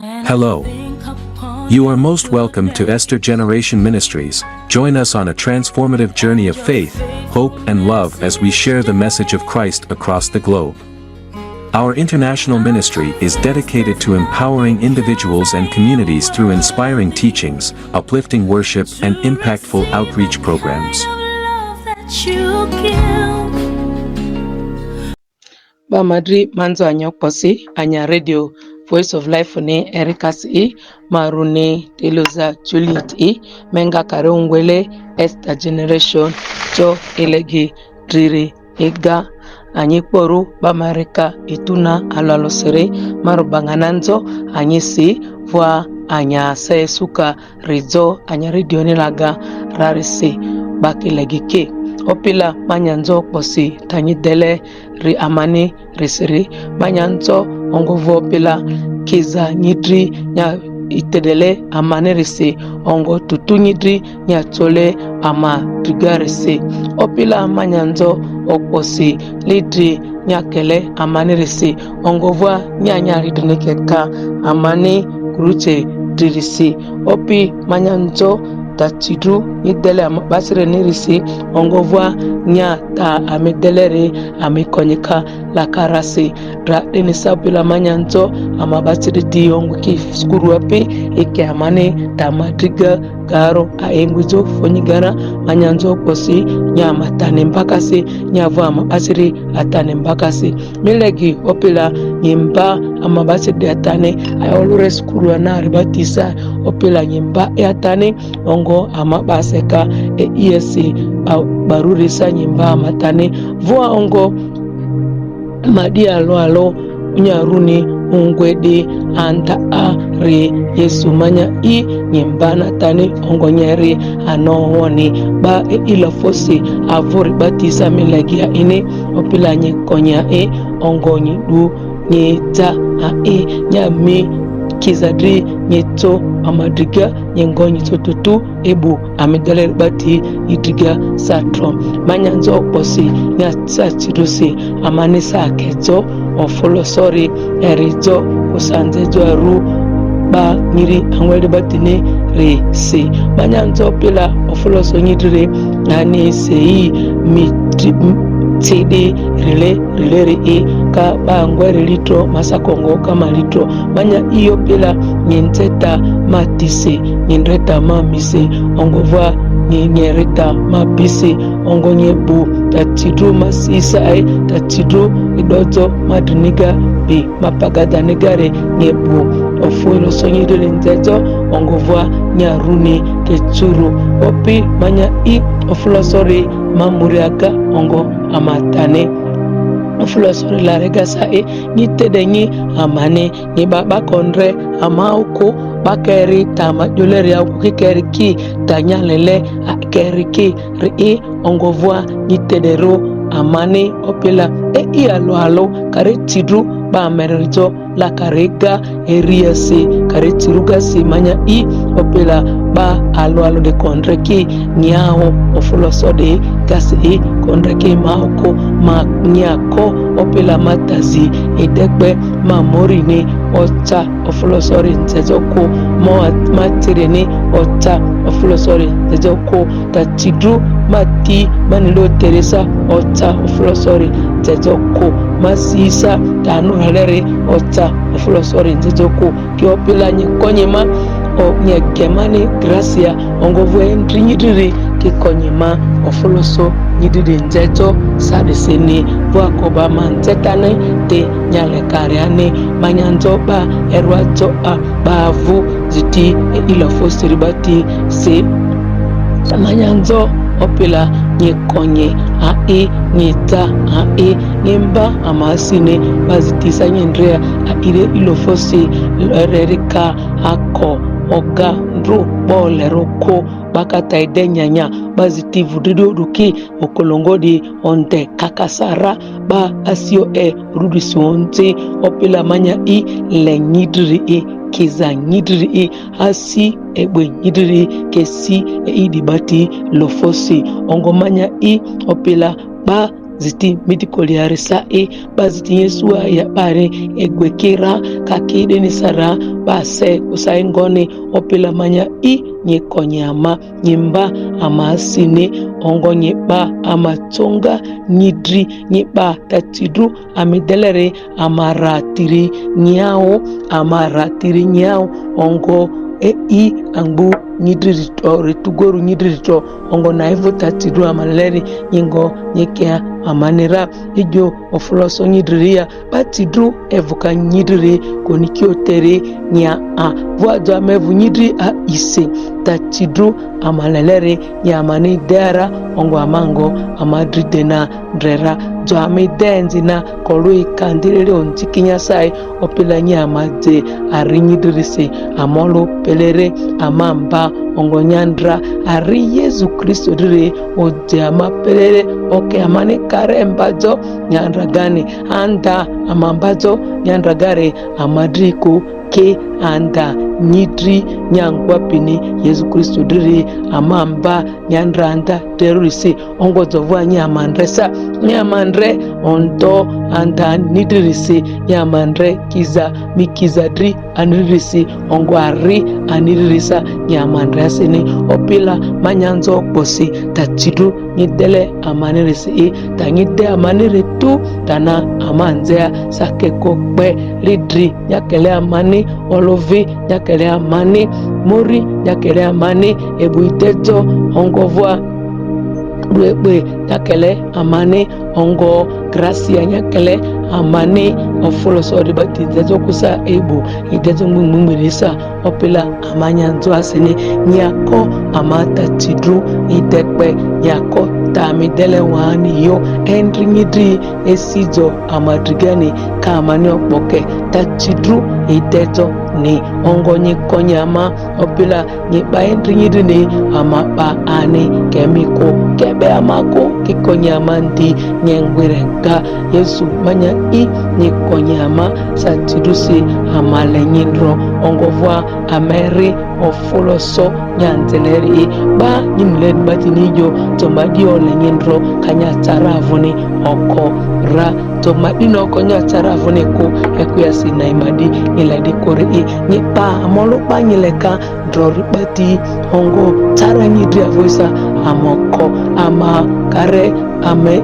Hello. You are most welcome to Esther Generation Ministries. Join us on a transformative journey of faith, hope, and love as we share the message of Christ across the globe. Our international ministry is dedicated to empowering individuals and communities through inspiring teachings, uplifting worship, and impactful outreach programs. Ba madri manzo anyokposi anya radio Voice of Life ne Erikas marune teluza Juliet menga kare ungwele Esther Generation jo elegi driri ega anyi kporu ba marika ituna alalosere marubangananzo anyi si vwa anya se suka rizo anya radio ne laga rarisi bakilegike opila manyanzo posi tanyi dele ri amani risiri manyanzo ongo pila kiza nyidri nya itedele amane risi ongo tutu nyidri nya tole ama trigarisi opila manyanzo oposi lidri nya kele amane risi ongo vwa nya ridne keka amane kuruche dirisi opi manyanzo tachidru idele amabasire nirisi ongovwa nya ta amedelere amekonyeka la karasi dra denisa bila manyanzo amabasire di onguki skuru api ike amane ta madriga garo aengwizo fonyigara manyanzo posi nya matane mbakasi nya vwa amabasire atane mbakasi milegi opila nyimba amabasire atane ayolure skuru ana ribatisa opila nyimba atane ongo amabaseka ESC barurisa nyimba amatane vua ongo madi alo unyaruni ungwedi anta re Yesu manya nyimba natane ongo nyeri anowoni ba ilafosi avori batisa milagia ine opila nyekonya ongo nyidu nyeta nyami kizadri nyeto amadriga nyengonyi totutu ebu amidale bati idriga satro manyanzo posi nyatsa chirusi amanisa kezo ofolo sorry erizo kusanzezo aru ba nyiri angwede batine re se manyanzo pila ofolo so nyidire nani sei mi CD rile ka bangwere litro masakongo kama litro manya iyo pila nyenteta matise nyenreta mamise ongovwa nyereta mabise ongonyebu tatidru masisa tatidru idozo maduniga bi mapagada negare nyebu ofuelo sonyidele nzezo ongovwa nyaruni kechuru opi manya ofulosori mamuriaka ongo amatane ofulosori la regasa nitedenyi amane ni baba kondre amauko bakeri tama joleri au kikeri ki tanyalele keri ki ri ongovwa nitedero amane opela alo kare tidru ba merzo la karega eriase kare tiruga si manya opela ba alo de kondre ki nyao ofulosode gasi kondre ki maoko ma nyako opela matazi edekbe mamori ni ota ofulosori nzezoko mo matirene ota ofulosori nzezoko tatidru mati manilo teresa ota ofulosori nzezoko masisa tanuralere ota ofulosori nzezoko ki opela nyikonyema o nyegemani gracia ongovwe ndrinyidiri kikonyema ofoloso nyidiri nzeto sadeseni vuakoba manzetane te nyale kariane manyanzo ba erwazo bavu ziti ilofosiri bati se manyanzo opila nyekonye nyeta nyemba amasine bazitisa nyendrea ire ilofosi rerika ako oga ndru boleroko bakata idenyanya bazitivu didoduki okolongodi onte kakasara ba asio rudisonte opila manya lenyidri kiza nyidri asi egbe nyidri kesi idibati lofosi ongomanya opila ba ziti midikoli arisa baziti Yesua ya bare egwekira kakide ni sara base usaingone opila manya nyekonyama nyimba amasine ongo nyeba amatonga nyidri nyeba tatidru amidelere amaratiri nyao ongo angbu nyidrito retugoru nyidrito ongo naivo tatidru amaleri nyingo nyekea amanera ijo ofuloso nyidriya batidru evuka nyidri konikiotere nya voado amevu nyidri ise tatidru amalelere nya amani dera ongo amango amadridena drera jo amidenzi na kolui kandirere ontikinya sai opila nya amade arinyidrise amolo pelere amamba ongo nyandra ari Yesu Kristo dire ode amapelere oke amane kare mbazo nyandra gani anda amambazo nyandra gare amadriku ke anda nyidri nyangwa pini Yesu Kristo dire amamba nyandra anda terrorisi ongo zovwa nyamandresa nyamandre ondo anda nidrisi nyamandre kiza mikizadri anirisi ongo ari anirisa nyamandresa ni opila manyanzo bosi tachidu nyidele amanirisi tanyide amanire tu tana amanzea sakeko kpe lidri nyakele amani olovi nyakele amani mori nyakele amani ebuitejo ongovwa bwe nyakele amani ongo gracia nyakele amani ofoloso dibati dezo kusa ebu idezo mummirisa opila amanyanzo asini nyako amata tidru idekpe nyako tamidele wani yo endri nyidri esizo amadrigani kamani okpoke tatidru idezo ni ongo nyikonyama opila nyiba endri nyidri ni amapa ani kemiko kebe amako kikonyama ndi nyengwirenga Yesu manya nyikonyama satidusi amalenyindro ongovwa ameri ofoloso nyanzeleri ba nyimleni batinijo tomadio lenyindro kanyataravuni oko ra tomadino oko nyataravuni ko ekuyasi na imadi iladi kori nyipa amolo banyileka droribati ongo tara nyidri avoisa amoko ama kare ame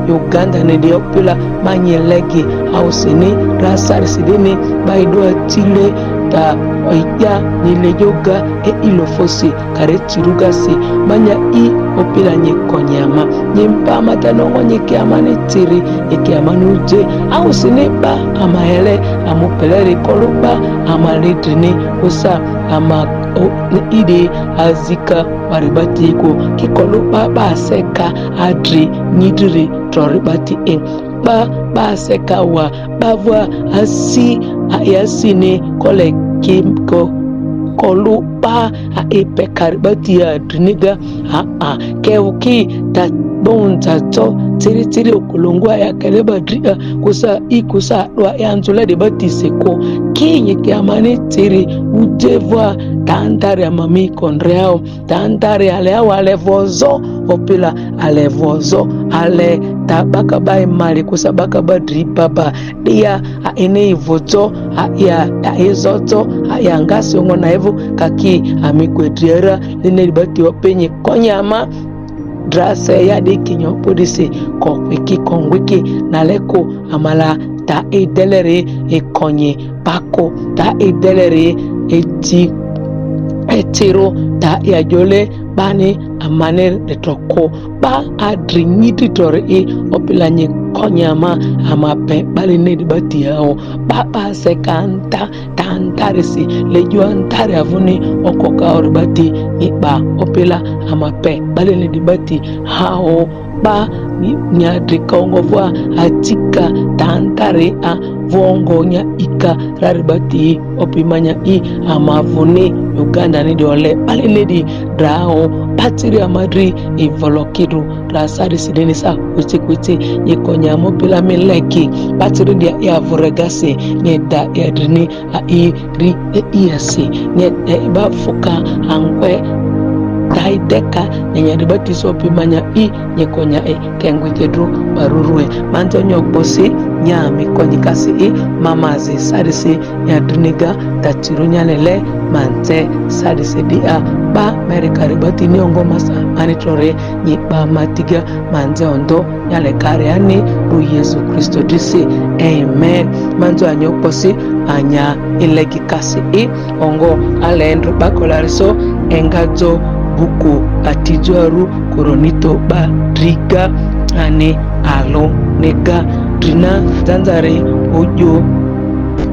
Uganda ne diopila manyelegi ausini rasar sidini baido atile da oya nile yoga ilofosi kare chirugasi manya opila nyekonyama nyimpa matanongo nyekiamani tiri nyekiamani uje ausini ba amahele amupeleri koluba amalidrini usa ama ide azika waribatiko kikoluba baseka adri nyidiri toribati ba seka wa bavwa asine kole kimko koluba epekaribati adriniga keuki ta bonza to tiri okulongwa ya keleba dria kusa wa yanzula de batiseko kinye kiamani tiri ujevwa tandare amami konreao tandare ale vozo opila ale vozo ale tabaka bai mali kusabaka badri baba dia ene ivozo ya ezozo ya ngasi ngona evu kaki amikwedriera nene libati wapenye konyama drase ya de kinyo podise kokweki kongweki naleko amala ta edelere ekonye pako ta edelere etiro ta yajole bani amane retoko ba adrinyiti tore opilanye konyama amape bali nedi bati yao baba sekanta tantarisi lejo antare avuni okoka oribati iba opila amape bali nedi bati hao ba nyadrika ongovwa atika tantare a vongonya ika raribati opimanya amavuni Uganda nedi ole bali nedi drao patiri amadri ivolokidu rasari sideni sa kwiti nyekonyamo pila mileki patiri dia ya vuregasi nyeda yadrini iri iyasi nyeda iba fuka angwe taideka nyaribati sopi manya nyekonya kengwitedro barurue manzo nyokbosi nyami konyikasi mamazi sadisi nyadriniga tatiru nyalele mante sadisi dia ba mereka ribati ni ongo masa manitrore nyiba matiga manze ondo nyale kareani ru Yesu Kristo disi amen. Manzo anyokbosi anya ilegi kasi ongo alendro bakolariso engazo buku atijuaru koronito badriga ane alo nega drina zanzare ojo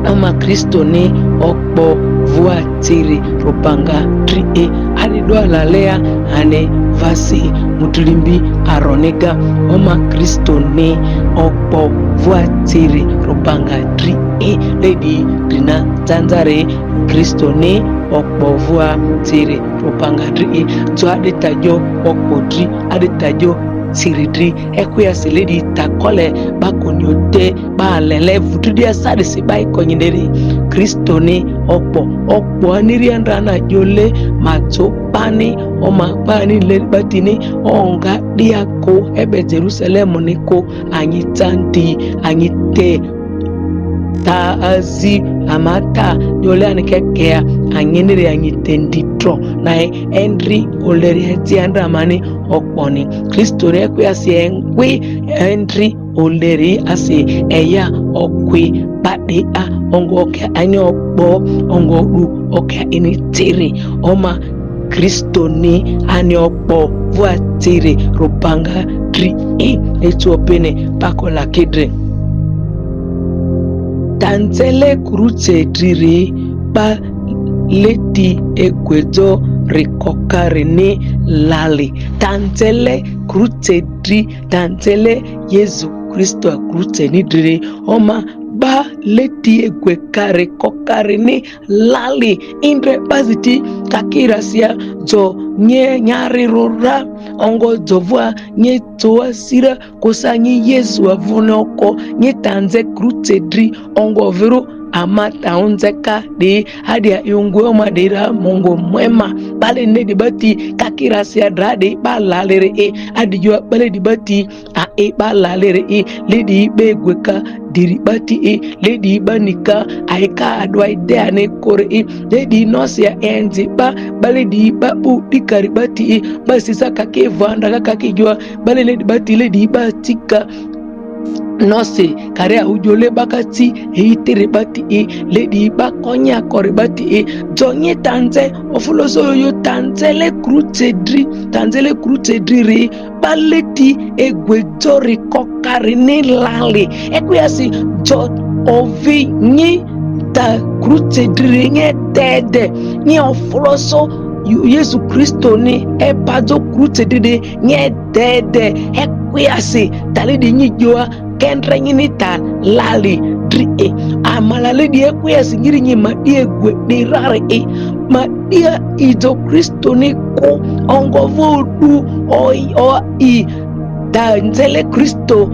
ama Kristo ni okpo vuatiri rupanga tri alido alalea ane vasi mutulimbi aronega oma Kristo ni okpo vuatiri rupanga tri lady drina zanzare Kristo ni okpo vuatiri rupanga tri to adetajo okpo tri adetajo siridri ekuya seledi takole bakonyote balele vutudia sadisi baikonyinderi Kristo ni okpo aniriandra na jole matopani omapani lebatini onga diako ebe Jerusalem niko anyitanti anyite taazi amata jole anikekea anyenere anyitenditro na Henry oleri etiandra mani okponi Kristo rekwe asi enkwe Henry oleri asi eya okwe bade ongo oke anyo okpo ongo du oke initiri oma Kristo ni ani okpo vuatiri rupanga tri etu opene pakola kidre tanzele kurutse driri ba leti egwezo rikokare ni lali tanzele kurutse dri tanzele Yesu Kristo kurutse ni dri oma ba leti egwekare kokare ni lali indre baziti kakirasia zo nye nyari rura ongo zovua nye toa sira kosanyi Yesu avunoko nye tanze kurutse dri ongo veru amata onzeka de hadia yungwe madera mongo mwema bale ne dibati kakirasia drade balalere adijua bale dibati balalere ledi begweka diribati ledi banika aika adwa idea ne kore ledi nosia enzi bale di babu dikaribati basi saka kevanda kakijua bale ledi bati ledi batika nose karea ujole bakati heitere bati ledi bakonya korebati jonye tanze ofuloso yo tanzele krutedri re baleti egwejori kokari ni lale ekuyasi jo ovi nyi ta krutedri nye dede nye ofuloso Yesu Kristo ni epazo krutedri nye dede ekuyasi talidi nyijoa kendre nyini ta lali dri amalale die kuya singiri nyi madie gwe dirare madia izo Kristo ni ko ongo vodu tanzele Kristo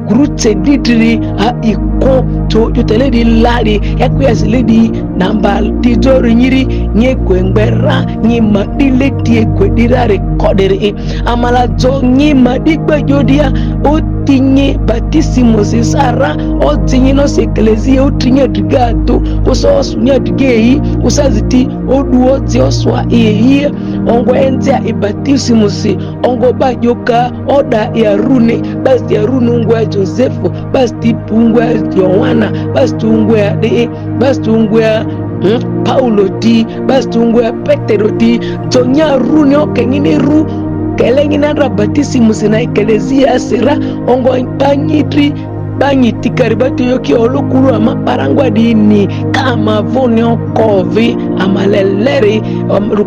grutse didri iko to yoteledi lali yakuya siledi namba tizori nyiri nye kwengbera nye madile tie kwedirare kodere amala zo nye madigba jodia otinye batisimu sisara otinye no seklezi otinye digato usosunya digei usaziti oduo tioswa iye ongo enzia ibatisimu si ongo bajoka oda ya rune basi ya rune ungwe Josefu basi tungwe Yohana basi tungwe de basi tungwe Paulo di basi tungwe Petero di zonya rune okengini ru kelengina rabatisimu sina ekelezia sira ongo panyitri banyiti karibati yoki olukuru ama parangwa dini kama vone okovi amalelere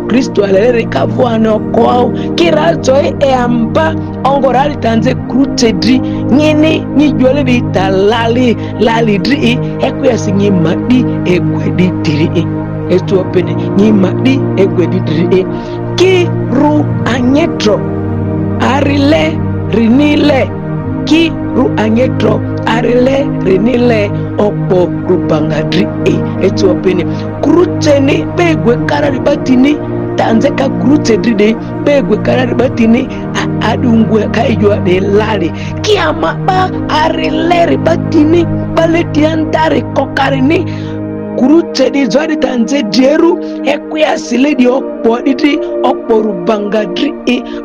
Kristo alelere kavwane okowao kirazo amba ongorali tanze krutedri nyene nyijwele di lali dri ekuyasi nyimadi egwedi diri etu opene nyimadi egwedi diri ki ru anyetro arile rinile ki ru anyetro arile renile opo rupangadri etu opene kruteni begwe kararibatini tanze ka kurute dride begwe karari batini adungwe ka ijwa de lari kiama ba arileri batini baleti andare kokarini kurute di zwadi tanze dieru ekuya siledi okpoditi okporu bangadri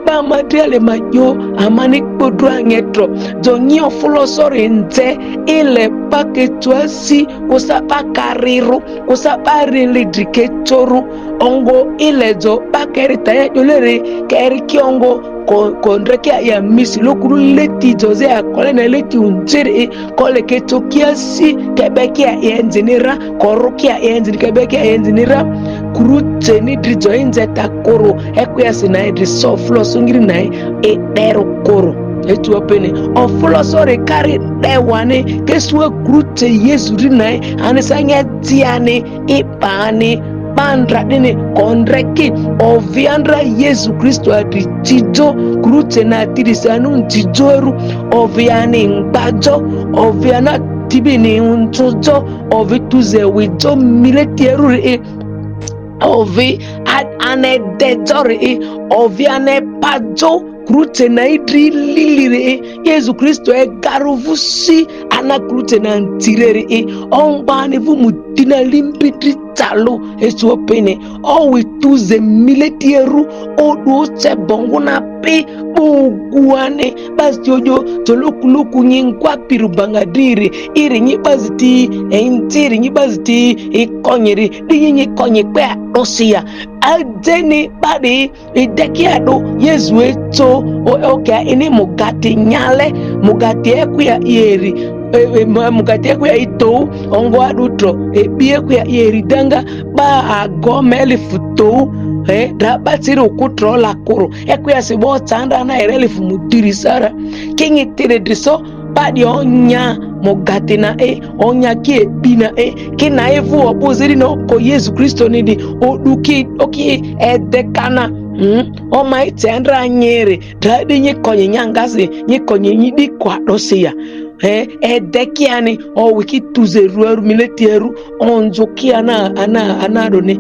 ba madriale majo amani podra ngetro zonyo fulosori nze ile paketwasi kusapa kariru kusapa rilidrike toru ongo ile zo pakerita ya jolere keri kiongo kondrekia ya misi lokuru leti zoze ya kole na leti unziri kole ketokia si kebekia ya enzinira korukia ya enzini kebekia ya enzinira kurute ni drizo inze takoro ekuya sina edri so flosungiri na edero koro etu opene ofulosore kari dewane keswe kurute yesu rinae anisanya tiane ipane bandra dine kondreki oviandra Yesu Kristo aditijo kurute na tirisanu ntijoru oviane ngbajo oviana tibini untojo ovituze wijo miletieru ovi ane dejori oviane pajo kurute na idri lilire Yesu Kristo garuvusi ana kurute na ntirere ongbane vu mutina limpitri talo esu opene owituze miletieru odo se bonguna pe oguane basjojo tolokuluku nyinkwa pirubangadiri iri nyibaziti entiri nyibaziti ikonyeri dinyi konye pe osia adeni badi idekiado Yesu eto oka ini mugati nyale mugati ekuya yeri mugati ekuya ito ongo adutro ebie kuya yeri danga ba agomeli futo drabatiri ukutro la koro ekuya sibo tanda na erelifu mudiri sara kingi tire driso badi onya mugati na onya ki bina kina evu opoziri no ko Yesu Kristo nidi oduki oki edekana o maite andra nyere dradi nyikonye nyangazi nyikonye nyidi kwa dosia edekiani o wiki tuzeru miletieru onzokia ana doni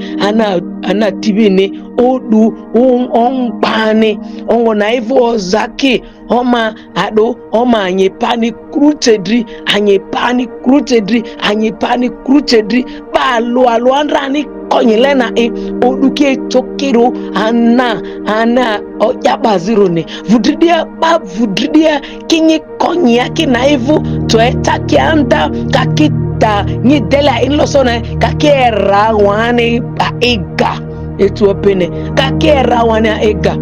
ana tibini odu ongbani ongo naivu ozaki oma ado oma anyepani krutedri ba lo andrani konyelena oduke chokero ana ojabaziro ne vudridia kinyi konya kinaivu toeta kianda kakita ni dela inlosona kakera wane ega etu opene kakera wane ega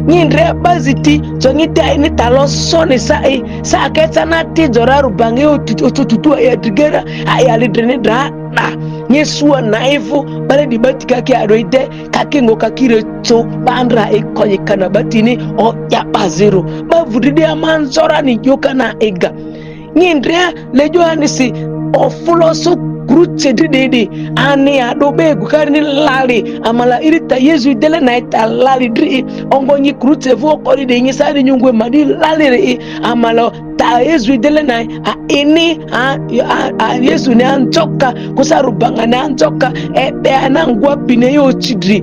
nyindre baziti zongita ini talosone sa ketana tijora rubange otututu ya digera ayalidrene dra nyesua naivu bale dibatika ki aroide kakingo kakire to bandra ekonyekana batini o ya bazero bavudide amanzora ni joka na ega nyindre lejo anisi ofuloso kurute dide ani adobe gukari lali amala irita Yesu dele na ita lali dri ongonyi kurute vo kori de nyisari nyungwe madi lali amala ta Yesu dele na ini Yesu ne antoka kusarubanga ne antoka ebe anangwa bine yo chidri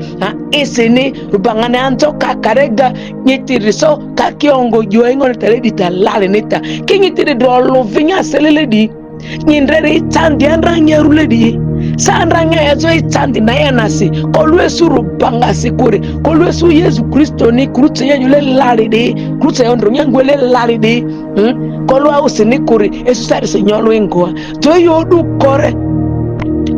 esene rubanga ne antoka karega nyitiriso kakiongo joengo teledita lali neta kinyitiri do lovinya seleledi nyindere itandi andranyeruledi sandranya yazo itandi na yanasi kolwesu rubangasi kure kolwesu Yesu Kristo ni kurute yanyule lalide kurute yondro nyangwele lalide kolwa usini kure esusari senyolo ingoa toyodu kore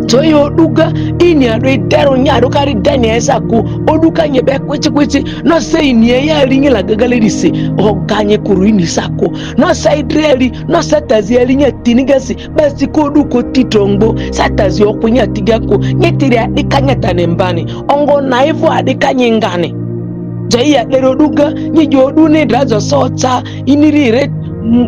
toyo duga ini ado idero nyado kari dani esaku oduka nyebe kwichi no say ni ya ringi la gagalirisi oganye kuruini sako no say dreli no satazi alinya tinigasi basi ko duko titongbo satazi okunya tigako nyetiri adikanya tanembani ongo naivu adikanya ngane jaya lero duga nyijodu ne drazo sota inirire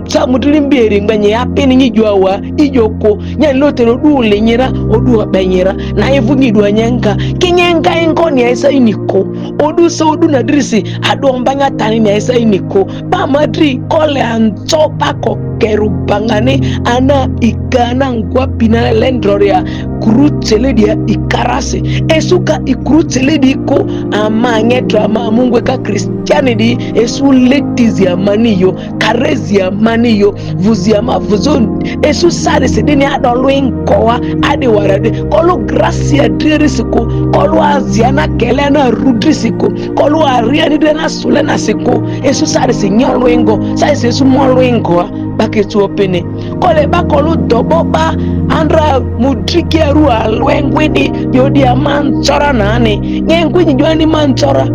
sa mudlimberi ngbenye apeni nyijwawa ijoko nyalotero dule nyira odu benyira na ivungi dwanyenga kinyenga ngoni esa iniko odu so odu na drisi adombanya tani na esa iniko ba madri kole antopa ko kerubangane ana igana ngwa pina lendroria ikurutele dia ikarase esuka ikurutele di ko amanye drama mungu ka Christianity esu letizi amaniyo karezi amaniyo vuzi amavuzon esu sare sedini adolwin koa ade warade kolo gracia dirisiko kolo aziana kelena rudrisiko kolo ariani dena sulena siko esu sare sinyolwengo sai esu molwengo baketu opene kole bakolo doboba andra mudrikeru alwengwini yodi amanchora nane nyengwini jwani manchora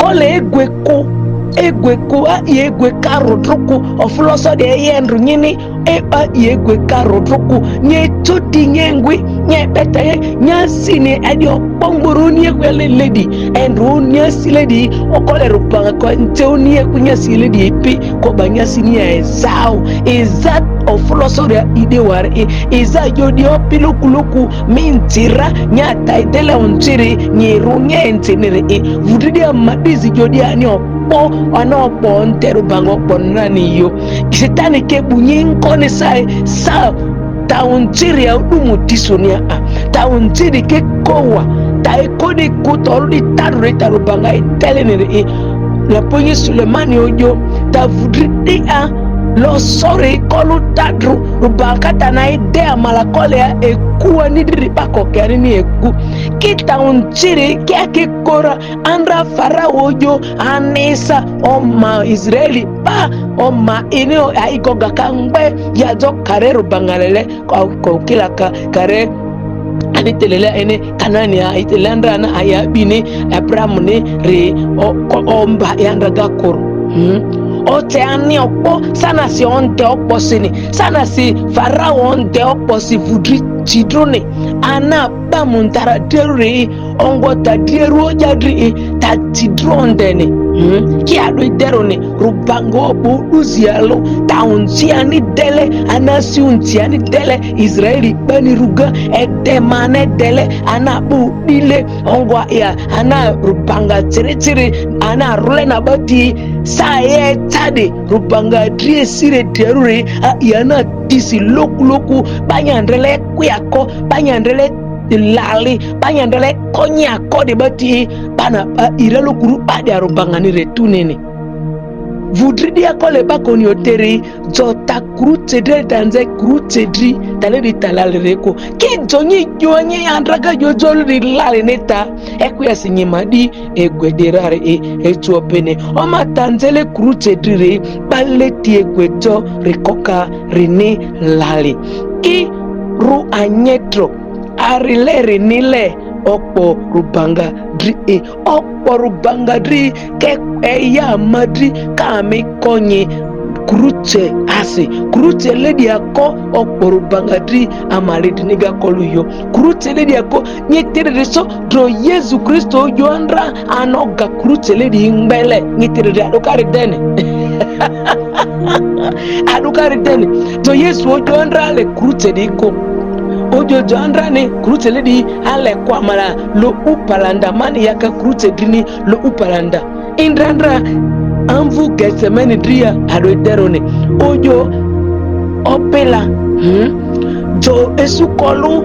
kole egweko yegwe karodruku ofloso de yendru nyini yegwe karodruku nye choti nyengwi nye beta nyasine adio bongoro nye kwele lady endru nyasi lady okole rupanga ko ntoni kunyasi lady epi ko banyasi ni ezao ezat ofloso de idewar eza yodi opilukuluku mintira nyata itele ontiri nyiru nyentinire vudidi amadizi jodi anyo ono ntero bango ponani yo sitani ke bunyinko ne sai sa tauntiri ya umu tisonia tauntiri ke kowa tai kodi kutorudi taru banga itelenere la ponyi Sulemani ojo ta vudidi lo sore kolu tadru rubakata na idea malakole ya ekuwa nidiri bako kari ni eku kita unchiri kia kora andra farao ojo anesa oma Israeli pa oma ineo ya ikoga kangbe ya zo kare rubangalele kwa kila kare anitelele ene kanani ya itelanda na ayabine Abraham ne re omba yanda gakoro ote ani okpo sana si onde okpo sini sana si farao onde okpo si vudri chidrone ana bamuntara derure ongota deru ojadri ta chidrondene ki ado derone rubango bo uzialo taunziani dele anasi unziani dele Israeli bani ruga edemane dele ana bu dile ongwa ya ana rubanga tiri ana rule na bati saye tade rubanga drie sire derure yana disi loku banyandele kuyako banyandele lali banyandele konyako de bati bana irelo guru bade arubanga ni retunene vudridi akole bakoni oteri jota krutedre tanze krutedri taleri talalreko kinjonyi jonyi andraga jojolri lale neta ekuya sinyimadi egwederare etuopene oma tanzele krutedri baleti egwejo rekoka rene lale ki ru anyetro arilere nile okpo rubanga dri ke eya madri kame konye kurute ledi ako okpo rubanga dri amaledi niga koluyo kurute ledi ako nyetere so dro Yesu Kristo yoandra anoga kurute ledi ngbele nyetere adokari dene adokari dene to Yesu yoandra le kurute diko ojo jandrane kurute ledi ale kwa mara lo upalanda mani yaka kurute dini lo upalanda indrandra amvu Getsemani dria ado derone ojo opela jo esukolu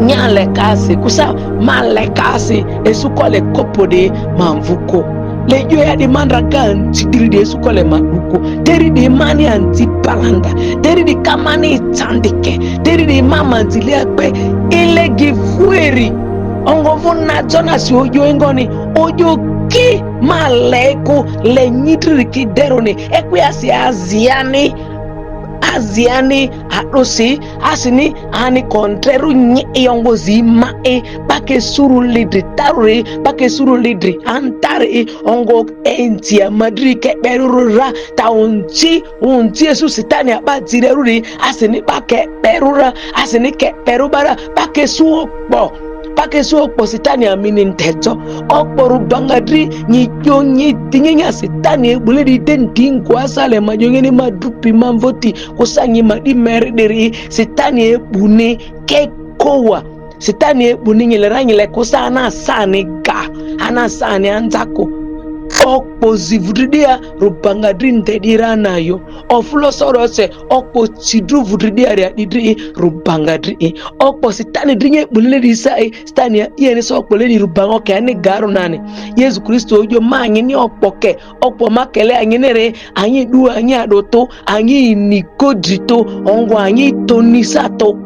nyale kasi kusa male kasi esukole kopode mamvuko lejo ya di mandrakan sidiri de esukole maduko teri de mani anti palanda teri de kamani tandike teri de mama ziliakpe ile gifueri ongovu na Jonas ojo engoni ojo ki maleko le nyitri ki derone ekwasi aziani adosi asini ani kontreru yongo zima bake suru lidri tarure bake suru lidri antare ongo entia madri ke berura taunchi unti Yesu sitani abazire ruri asini bake berura asini ke berubara bake suopo sitani amini ntejo okporu bangadri nyi tinyenya sitani ebuledi dentingo asale majongeni madupi mamvoti kusanyi madi merderi sitani ebune kekowa sitani ebune nyelera nyele kusana sane ga ana sane anzako okpo zivridia rubangadri ndedira nayo ofulo sorose okpo chidru vridria ria didri rubangadri okpo sitani drinye bulile disai stani ya yene so okpo le rubango ke ani garu nani Yesu Kristo ojo manyi ni okpo ke okpo makele anyinere anyi du anyi adoto anyi nikodrito ongo anyi tonisato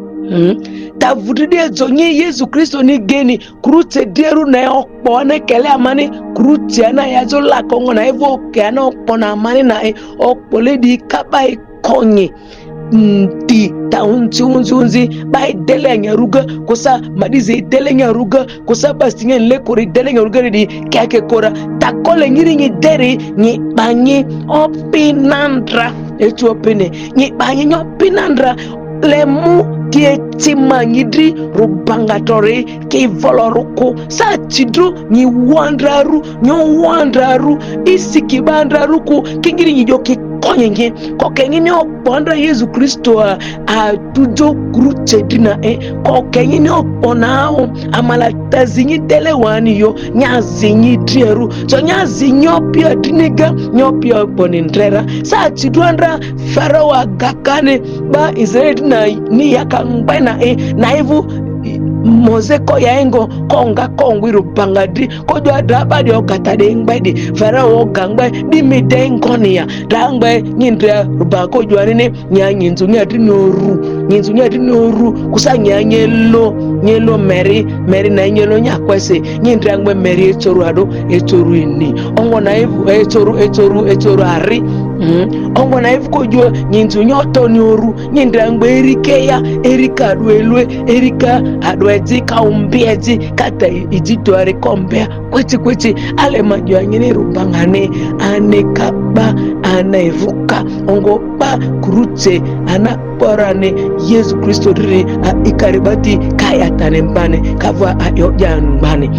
ta vudide zonye Yesu Kristo ni geni krute deru na okpo na kele amani krute na yazo la kongo na evo ke na okpo na amani na okpo le di kaba konye ti ta unzi bai dele nyaruga kosa madize dele nyaruga kosa bastinge le kori dele nyaruga di kake kora takole nyiri nyi dere nyi banyi opinandra etu opine nyi banyi opinandra lemu kieti manyidri rubangatore ke voloruko sa chidru ni wandraru isiki bandraruko kingiri nyi joki konyenye kokenye opondra Yesu Kristo a tujo gruche dina kokenye oponao amala tazinyi dele wani yo nyazinyi drieru so nyazinyi opia diniga nyopia bonindrera sa chidwandra farawa gakane ba Israeli na ni yakangba na evu mozeko ya engo konga kongwiru bangadri kojo adaba de okatade ngbedi farao gangba di midengonia dangba nyindra rubako jwanine nyanyinzu nyadinoru kusanya nyelo meri na nyelo nyakwese nyindra ngbe meri etoru ado etoru ini ongo na evu etoru ari ongo na evu kojo nyinzu nyoto nyoru nyindra ngbe erika duelwe erika adwezi kaumbiezi kata ijitware kombea kweti ale majwa nyine rubangane anekaba anaivuka ongo ba kurute anaporane Yesu Kristo riri ikaribati kaya tanembane kavwa ayojanu mbane.